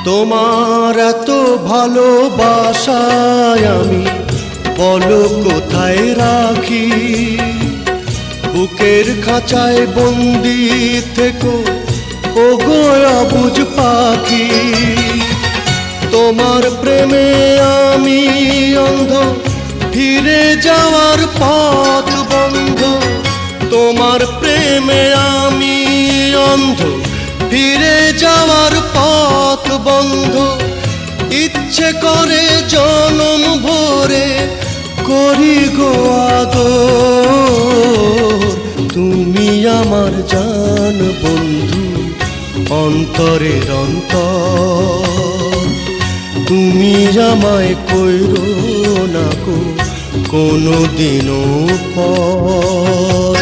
তোমার এত ভালোবাসায় আমি বলো কোথায় রাখি। বুকের খাঁচায় বন্দি থেকো ও গো অবুঝ পাখি। তোমার প্রেমে আমি অন্ধ, ফিরে যাওয়ার পথ বন্ধ। তোমার প্রেমে আমি অন্ধ, ফিরে যাওয়ার পথ বন্ধ। ইচ্ছে করে জনম ভরে করি গো আদর। তুমি আমার জান বন্ধু, অন্তরের অন্তর। তুমি আমায় কইরো না গো কোনো দিনও পর।